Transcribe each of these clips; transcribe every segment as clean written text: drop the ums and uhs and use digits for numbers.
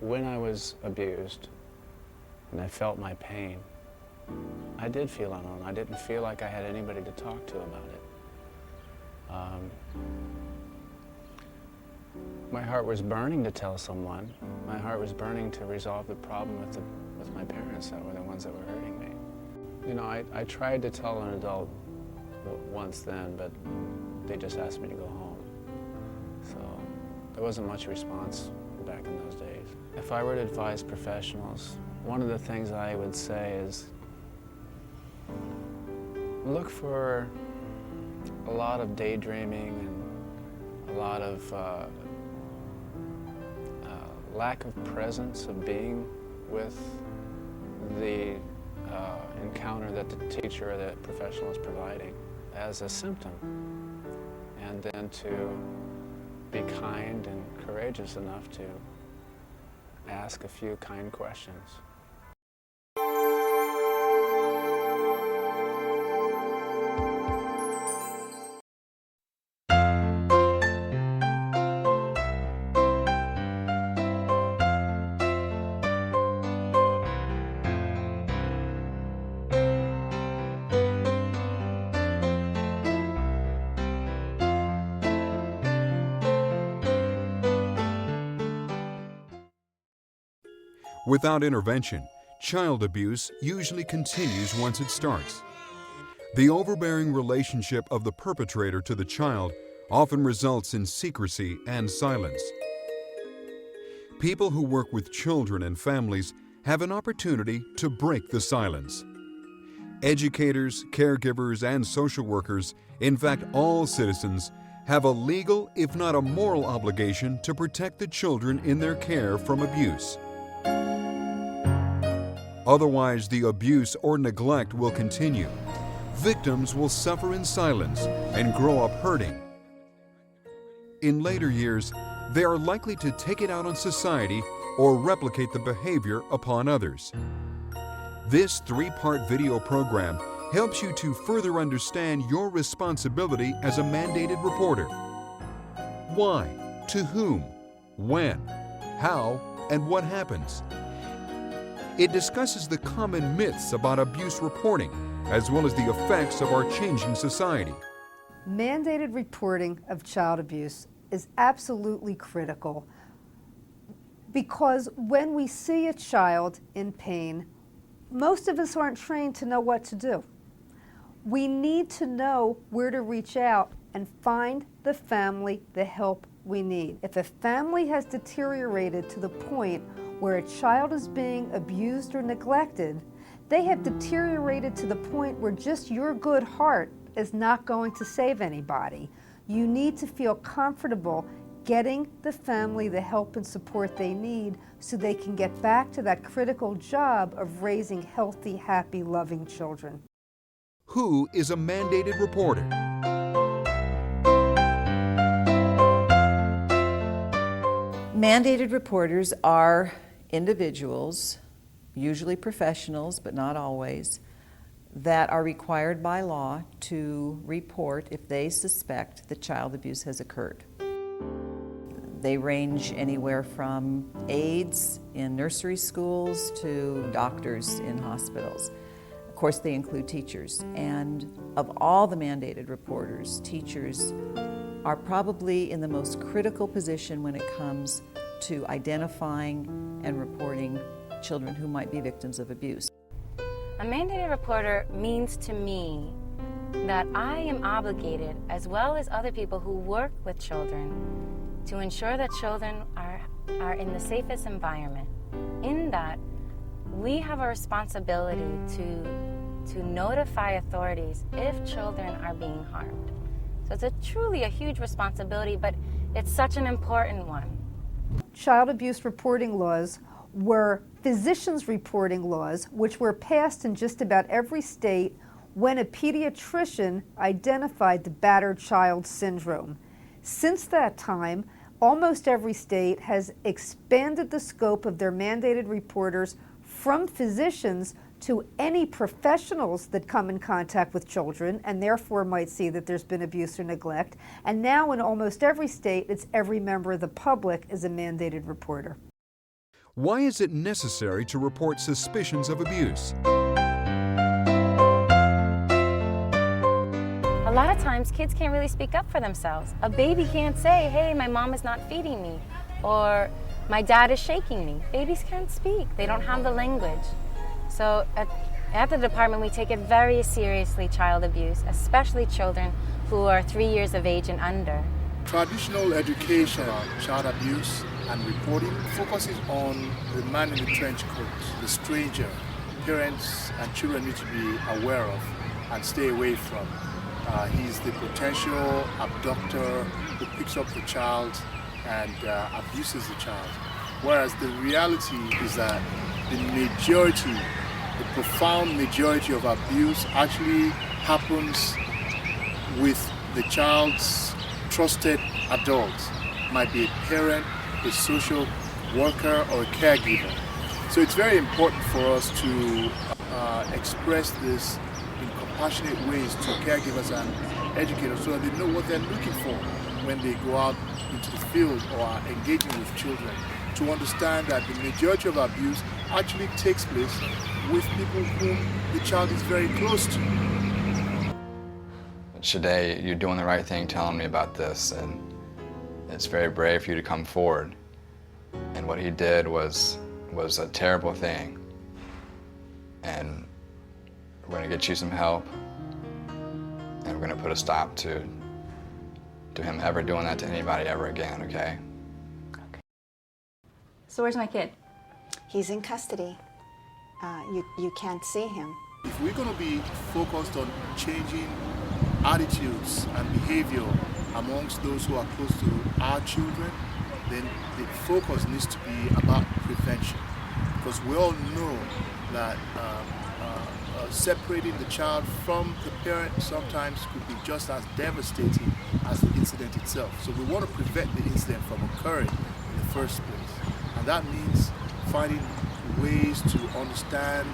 When I was abused and I felt my pain, I did feel alone. I didn't feel like I had anybody to talk to about it. My heart was burning to tell someone. My heart was burning to resolve the problem with my parents that were the ones that were hurting me. You know, I tried to tell an adult once then, but they just asked me to go home. So there wasn't much response back in those days. If I were to advise professionals, one of the things I would say is look for a lot of daydreaming and a lot of lack of presence of being with the encounter that the teacher or the professional is providing as a symptom, and then to be kind and courageous enough to ask a few kind questions. Without intervention, child abuse usually continues once it starts. The overbearing relationship of the perpetrator to the child often results in secrecy and silence. People who work with children and families have an opportunity to break the silence. Educators, caregivers, and social workers, in fact all citizens, have a legal, if not a moral obligation to protect the children in their care from abuse. Otherwise, the abuse or neglect will continue. Victims will suffer in silence and grow up hurting. In later years, they are likely to take it out on society or replicate the behavior upon others. This 3-part video program helps you to further understand your responsibility as a mandated reporter. Why, to whom, when, how, and what happens. It discusses the common myths about abuse reporting, as well as the effects of our changing society. Mandated reporting of child abuse is absolutely critical because when we see a child in pain, most of us aren't trained to know what to do. We need to know where to reach out and find the family the help we need. If a family has deteriorated to the point where a child is being abused or neglected, they have deteriorated to the point where just your good heart is not going to save anybody. You need to feel comfortable getting the family the help and support they need so they can get back to that critical job of raising healthy, happy, loving children. Who is a mandated reporter? Mandated reporters are individuals, usually professionals, but not always, that are required by law to report if they suspect that child abuse has occurred. They range anywhere from aides in nursery schools to doctors in hospitals. Of course, they include teachers. And of all the mandated reporters, teachers are probably in the most critical position when it comes to identifying and reporting children who might be victims of abuse. A mandated reporter means to me that I am obligated, as well as other people who work with children, to ensure that children are in the safest environment. In that, we have a responsibility to notify authorities if children are being harmed. So it's truly a huge responsibility, but it's such an important one. Child abuse reporting laws were physicians' reporting laws, which were passed in just about every state when a pediatrician identified the battered child syndrome. Since that time, almost every state has expanded the scope of their mandated reporters from physicians to any professionals that come in contact with children and therefore might see that there's been abuse or neglect. And now in almost every state, it's every member of the public is a mandated reporter. Why is it necessary to report suspicions of abuse? A lot of times kids can't really speak up for themselves. A baby can't say, hey, my mom is not feeding me, or my dad is shaking me. Babies can't speak. They don't have the language. So at the department, we take it very seriously, child abuse, especially children who are 3 years of age and under. Traditional education on child abuse and reporting focuses on the man in the trench coat, the stranger. Parents and children need to be aware of and stay away from. He's the potential abductor who picks up the child and abuses the child. Whereas the reality is that the profound majority of abuse actually happens with the child's trusted adult. Might be a parent, a social worker, or a caregiver. So it's very important for us to express this in compassionate ways to caregivers and educators so that they know what they're looking for when they go out into the field or are engaging with children, to understand that the majority of abuse actually takes place with people whom the child is very close to. Shade, you're doing the right thing telling me about this, and it's very brave for you to come forward. And what he did was a terrible thing. And we're going to get you some help, and we're going to put a stop to him ever doing that to anybody ever again, okay? Okay. So where's my kid? He's in custody. You can't see him. If we're going to be focused on changing attitudes and behavior amongst those who are close to our children, then the focus needs to be about prevention. Because we all know that separating the child from the parent sometimes could be just as devastating as the incident itself. So we want to prevent the incident from occurring in the first place. And that means finding ways to understand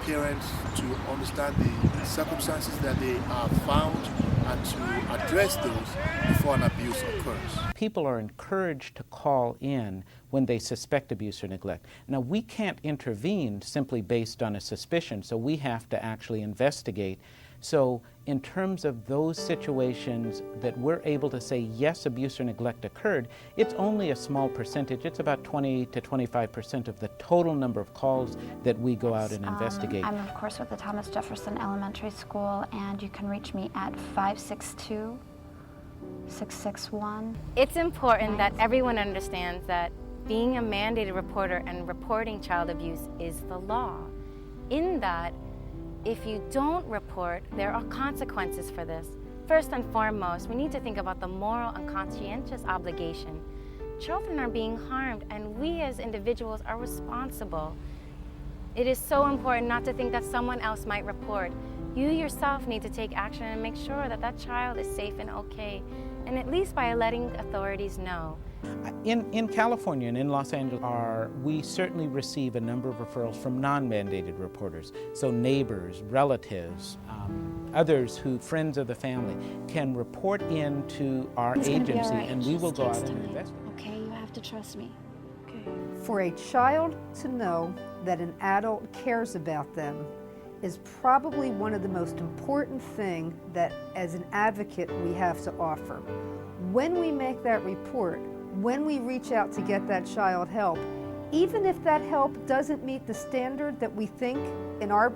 parents, to understand the circumstances that they are found, and to address those before an abuse occurs. People are encouraged to call in when they suspect abuse or neglect. Now, we can't intervene simply based on a suspicion, so we have to actually investigate. So in terms of those situations that we're able to say, yes, abuse or neglect occurred, it's only a small percentage. It's about 20 to 25% of the total number of calls that we go out and investigate. I'm, of course, with the Thomas Jefferson Elementary School, and you can reach me at 562-661. It's important that everyone understands that being a mandated reporter and reporting child abuse is the law. In that, if you don't report, there are consequences for this. First and foremost, we need to think about the moral and conscientious obligation. Children are being harmed, and we as individuals are responsible. It is so important not to think that someone else might report. You yourself need to take action and make sure that that child is safe and okay, and at least by letting authorities know. In California and in Los Angeles, we certainly receive a number of referrals from non-mandated reporters. So neighbors, relatives, others who, friends of the family, can report in to our agency, and we will go out and investigate. Okay, you have to trust me. Okay. For a child to know that an adult cares about them is probably one of the most important things that, as an advocate, we have to offer. When we make that report, when we reach out to get that child help, even if that help doesn't meet the standard that we think in our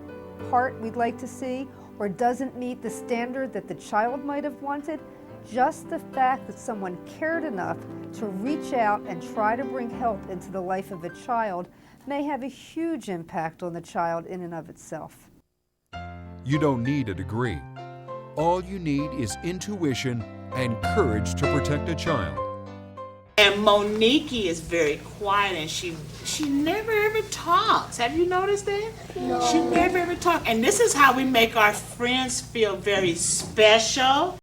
heart we'd like to see, or doesn't meet the standard that the child might have wanted, just the fact that someone cared enough to reach out and try to bring help into the life of a child may have a huge impact on the child in and of itself. You don't need a degree. All you need is intuition and courage to protect a child. And Monique is very quiet, and she never ever talks. Have you noticed that? No. She never ever talks. And this is how we make our friends feel very special.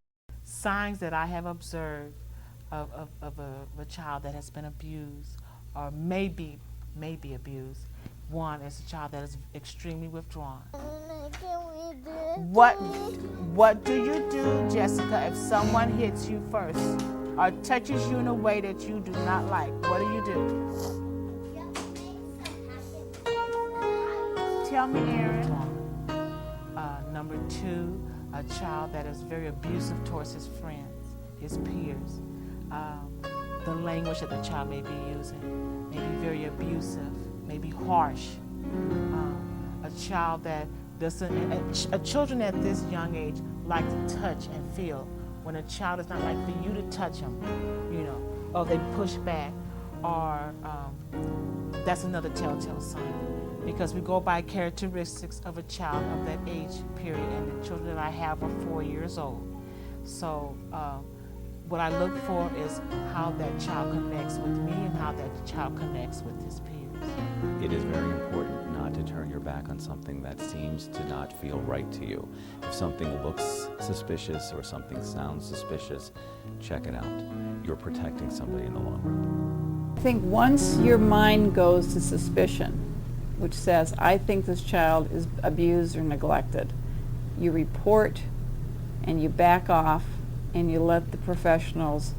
Signs that I have observed of a child that has been abused or maybe abused. One is a child that is extremely withdrawn. What do you do, Jessica, if someone hits you first or touches you in a way that you do not like? What do you do? young Aaron. Number two, a child that is very abusive towards his friends, his peers. The language that the child may be using may be very abusive, may be harsh. A child that doesn't, children at this young age like to touch and feel. When a child is not like for you to touch them, you know, or they push back, or that's another telltale sign. Because we go by characteristics of a child of that age period, and the children that I have are 4 years old. So what I look for is how that child connects with me and how that child connects with his peers. It is very important not to turn your back on something that seems to not feel right to you. If something looks suspicious or something sounds suspicious, check it out. You're protecting somebody in the long run. I think once your mind goes to suspicion, which says, I think this child is abused or neglected, you report and you back off and you let the professionals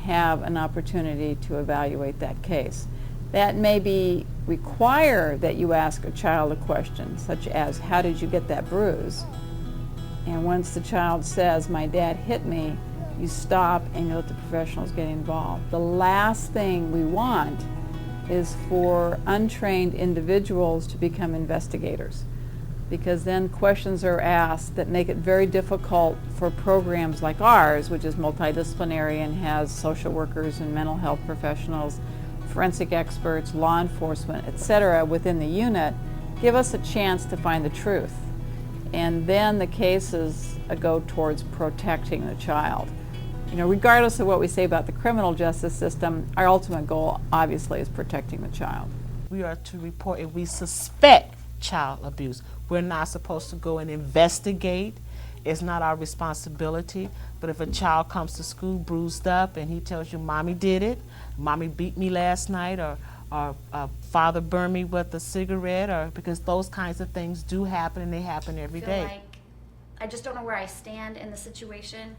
have an opportunity to evaluate that case. That may require that you ask a child a question, such as, how did you get that bruise? And once the child says, my dad hit me, you stop and you let the professionals get involved. The last thing we want is for untrained individuals to become investigators, because then questions are asked that make it very difficult for programs like ours, which is multidisciplinary and has social workers and mental health professionals, forensic experts, law enforcement, etc. within the unit, give us a chance to find the truth. And then the cases go towards protecting the child. You know, regardless of what we say about the criminal justice system, our ultimate goal, obviously, is protecting the child. We are to report if we suspect child abuse. We're not supposed to go and investigate. It's not our responsibility. But if a child comes to school bruised up and he tells you, Mommy did it, Mommy beat me last night, or Father burned me with a cigarette, or because those kinds of things do happen, and they happen every day. Like I just don't know where I stand in the situation.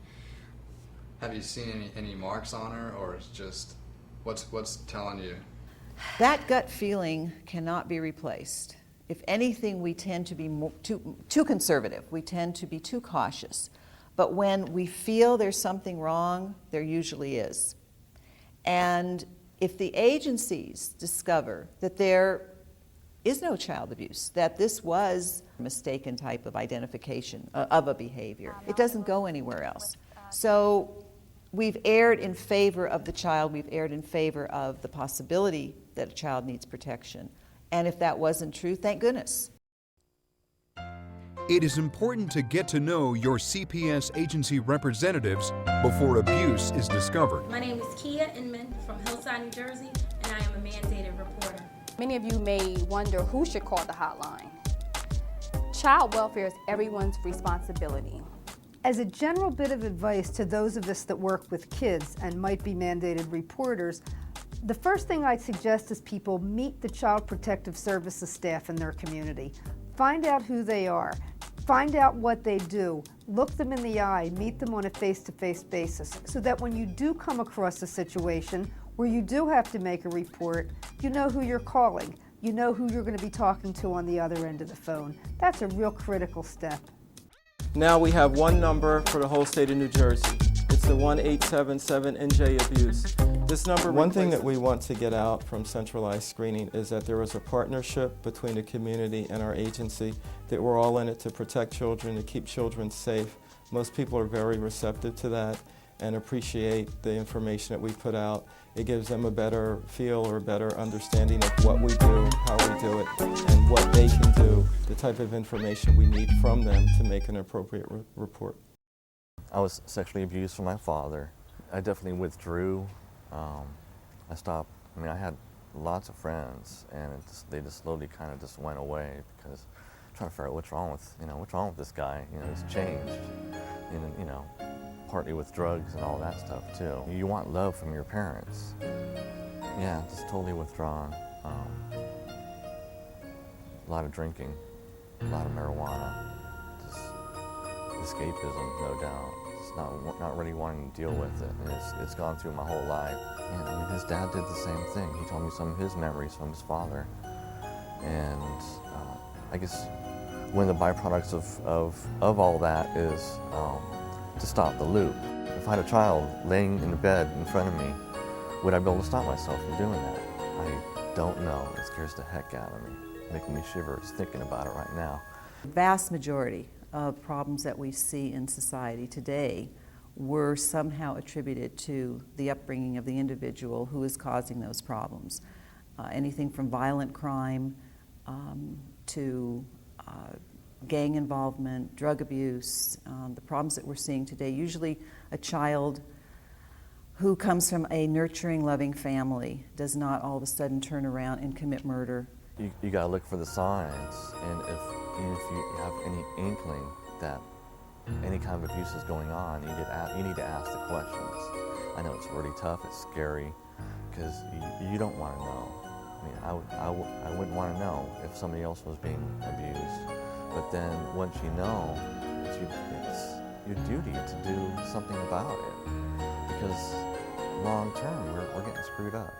Have you seen any marks on her, or it's just what's telling you? That gut feeling cannot be replaced. If anything, we tend to be too conservative. We tend to be too cautious. But when we feel there's something wrong, there usually is. And if the agencies discover that there is no child abuse, that this was a mistaken type of identification of a behavior, it doesn't go anywhere else. So we've erred in favor of the child. We've erred in favor of the possibility that a child needs protection. And if that wasn't true, thank goodness. It is important to get to know your CPS agency representatives before abuse is discovered. My name is Kia Inman from Hillside, New Jersey, and I am a mandated reporter. Many of you may wonder who should call the hotline. Child welfare is everyone's responsibility. As a general bit of advice to those of us that work with kids and might be mandated reporters, the first thing I'd suggest is people meet the Child Protective Services staff in their community. Find out who they are. Find out what they do. Look them in the eye. Meet them on a face-to-face basis so that when you do come across a situation where you do have to make a report, you know who you're calling. You know who you're going to be talking to on the other end of the phone. That's a real critical step. Now we have one number for the whole state of New Jersey. It's the 1-877-NJ-ABUSE. This number. One thing that we want to get out from centralized screening is that there was a partnership between the community and our agency, that we're all in it to protect children, to keep children safe. Most people are very receptive to that and appreciate the information that we put out. It gives them a better feel or a better understanding of what we do, how we do it, and what they can do, the type of information we need from them to make an appropriate report. I was sexually abused from my father. I definitely withdrew. I stopped. I mean, I had lots of friends, and they just slowly kind of just went away because I'm trying to figure out what's wrong with this guy. You know, he's changed. And, you know, partly with drugs and all that stuff too. You want love from your parents. Yeah, just totally withdrawn. A lot of drinking, a lot of marijuana, just escapism, no doubt. Just not really wanting to deal with it. And it's gone through my whole life. And I mean, his dad did the same thing. He told me some of his memories from his father. And I guess one of the byproducts of all that is to stop the loop. If I had a child laying in the bed in front of me, would I be able to stop myself from doing that? I don't know. It scares the heck out of me, making me shiver just thinking about it right now. The vast majority of problems that we see in society today were somehow attributed to the upbringing of the individual who is causing those problems. Anything from violent crime to gang involvement, drug abuse, the problems that we're seeing today. Usually a child who comes from a nurturing, loving family does not all of a sudden turn around and commit murder. You got to look for the signs, and even if you have any inkling that any kind of abuse is going on, you need to ask the questions. I know it's really tough, it's scary, because you don't want to know. I mean, I wouldn't want to know if somebody else was being abused. But then once you know, it's your duty to do something about it. Because long term, we're getting screwed up.